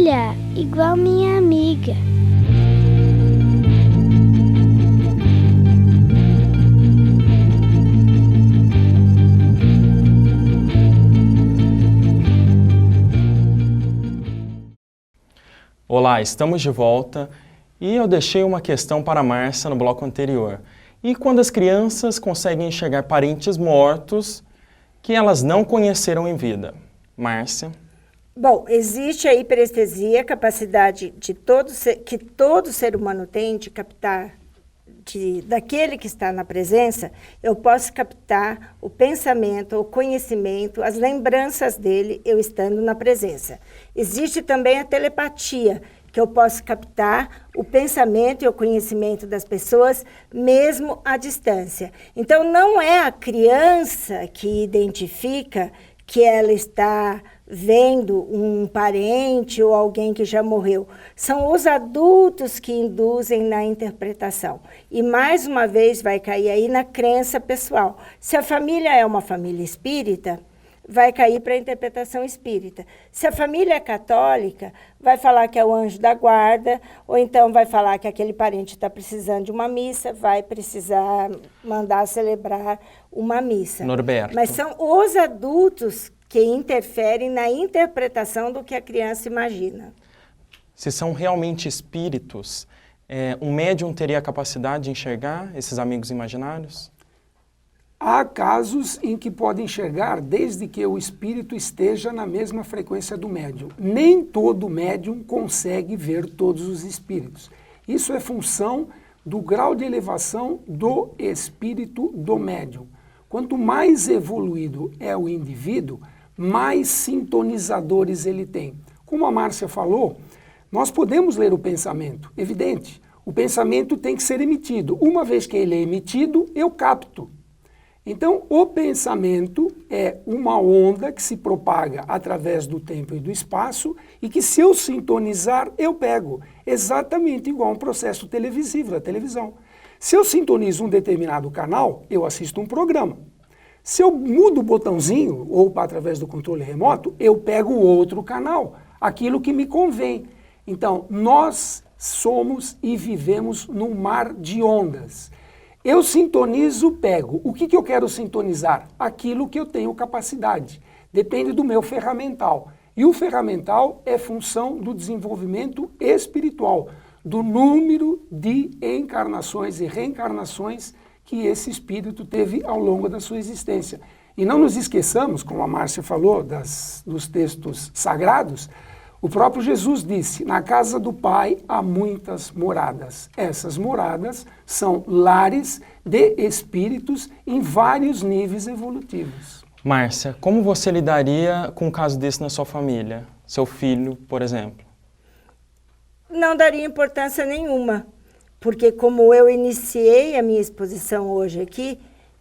Olha, igual minha amiga. Olá, estamos de volta e eu deixei uma questão para a Márcia no bloco anterior. E quando as crianças conseguem enxergar parentes mortos que elas não conheceram em vida? Márcia? Bom, existe a hiperestesia, a capacidade que todo ser humano tem de captar daquele que está na presença. Eu posso captar o pensamento, o conhecimento, as lembranças dele, eu estando na presença. Existe também a telepatia, que eu posso captar o pensamento e o conhecimento das pessoas, mesmo à distância. Então, não é a criança que identifica que ela está vendo um parente ou alguém que já morreu. São os adultos que induzem na interpretação. E, mais uma vez, vai cair aí na crença pessoal. Se a família é uma família espírita, vai cair para a interpretação espírita. Se a família é católica, vai falar que é o anjo da guarda, ou então vai falar que aquele parente está precisando de uma missa, vai precisar mandar celebrar uma missa. Norberto. Mas são os adultos que interferem na interpretação do que a criança imagina. Se são realmente espíritos, um médium teria a capacidade de enxergar esses amigos imaginários? Há casos em que pode enxergar desde que o espírito esteja na mesma frequência do médium. Nem todo médium consegue ver todos os espíritos. Isso é função do grau de elevação do espírito do médium. Quanto mais evoluído é o indivíduo, mais sintonizadores ele tem. Como a Márcia falou, nós podemos ler o pensamento, evidente. O pensamento tem que ser emitido. Uma vez que ele é emitido, eu capto. Então, o pensamento é uma onda que se propaga através do tempo e do espaço e que, se eu sintonizar, eu pego. Exatamente igual a um processo televisivo, da televisão. Se eu sintonizo um determinado canal, eu assisto um programa. Se eu mudo o botãozinho, ou através do controle remoto, eu pego outro canal, aquilo que me convém. Então, nós somos e vivemos num mar de ondas. Eu sintonizo, pego. O que eu quero sintonizar? Aquilo que eu tenho capacidade. Depende do meu ferramental. E o ferramental é função do desenvolvimento espiritual, do número de encarnações e reencarnações que esse espírito teve ao longo da sua existência. E não nos esqueçamos, como a Márcia falou, dos textos sagrados, o próprio Jesus disse, na casa do Pai há muitas moradas. Essas moradas são lares de espíritos em vários níveis evolutivos. Márcia, como você lidaria com um caso desse na sua família? Seu filho, por exemplo? Não daria importância nenhuma, porque como eu iniciei a minha exposição hoje aqui,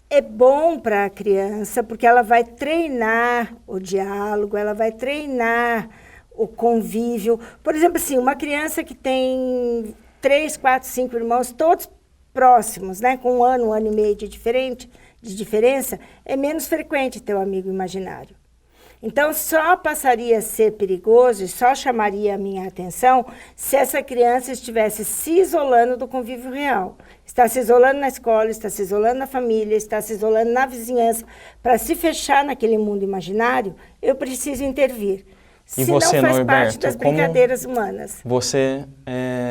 é bom para a criança, porque ela vai treinar o diálogo, ela vai treinar o convívio. Por exemplo, assim, uma criança que tem 3, 4, 5 irmãos, todos próximos, né, com um ano e meio de diferença, é menos frequente ter um amigo imaginário. Então, só passaria a ser perigoso e só chamaria a minha atenção se essa criança estivesse se isolando do convívio real. Está se isolando na escola, está se isolando na família, está se isolando na vizinhança. Para se fechar naquele mundo imaginário, eu preciso intervir. E você, não faz Norberto, parte das brincadeiras humanas. Você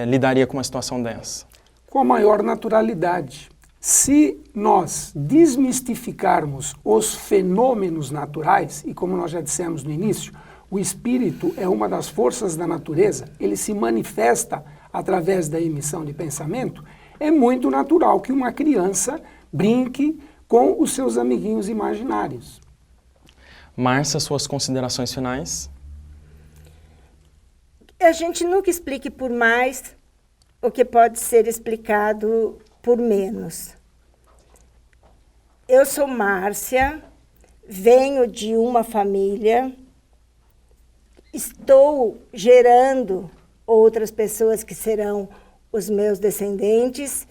lidaria com uma situação dessa? Com a maior naturalidade. Se nós desmistificarmos os fenômenos naturais, e como nós já dissemos no início, o espírito é uma das forças da natureza, ele se manifesta através da emissão de pensamento, é muito natural que uma criança brinque com os seus amiguinhos imaginários. Márcia, suas considerações finais? A gente nunca explique por mais o que pode ser explicado por menos. Eu sou Márcia, venho de uma família, estou gerando outras pessoas que serão os meus descendentes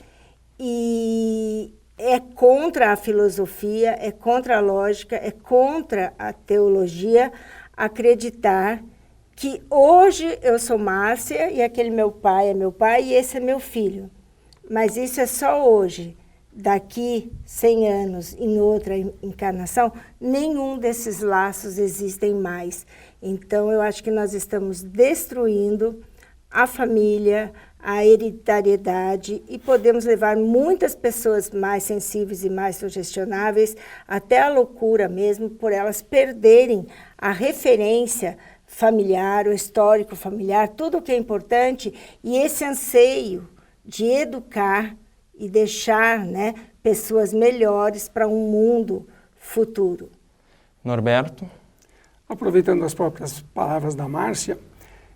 e é contra a filosofia, é contra a lógica, é contra a teologia acreditar que hoje eu sou Márcia e aquele meu pai é meu pai e esse é meu filho. Mas isso é só hoje. Daqui 100 anos, em outra encarnação, nenhum desses laços existem mais. Então, eu acho que nós estamos destruindo a família, a hereditariedade e podemos levar muitas pessoas mais sensíveis e mais sugestionáveis até a loucura mesmo, por elas perderem a referência familiar, o histórico familiar, tudo o que é importante e esse anseio de educar e deixar, né, pessoas melhores para um mundo futuro. Norberto? Aproveitando as próprias palavras da Márcia,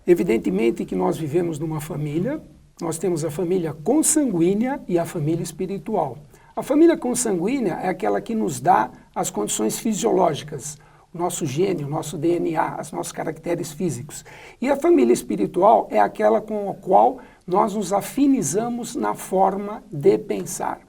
evidentemente que nós vivemos numa família, nós temos a família consanguínea e a família espiritual. A família consanguínea é aquela que nos dá as condições fisiológicas, o nosso gene, o nosso DNA, os nossos caracteres físicos. E a família espiritual é aquela com a qual nós nos afinizamos na forma de pensar.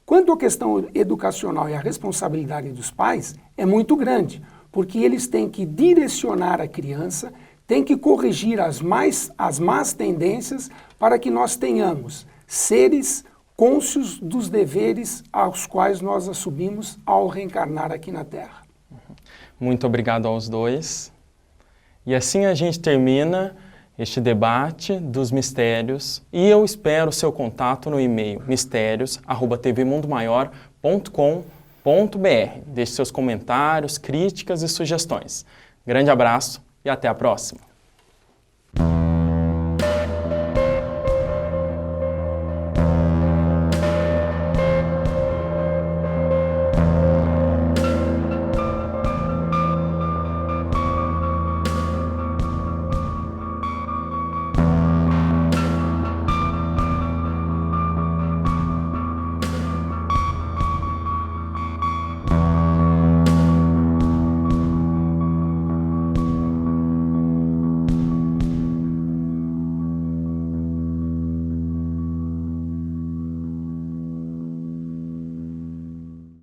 Quanto à questão educacional e a responsabilidade dos pais, é muito grande, porque eles têm que direcionar a criança, têm que corrigir as más tendências para que nós tenhamos seres cônscios dos deveres aos quais nós assumimos ao reencarnar aqui na Terra. Muito obrigado aos dois. E assim a gente termina este debate dos mistérios e eu espero o seu contato no e-mail mistérios@tvmundomaior.com.br. Deixe seus comentários, críticas e sugestões. Grande abraço e até a próxima.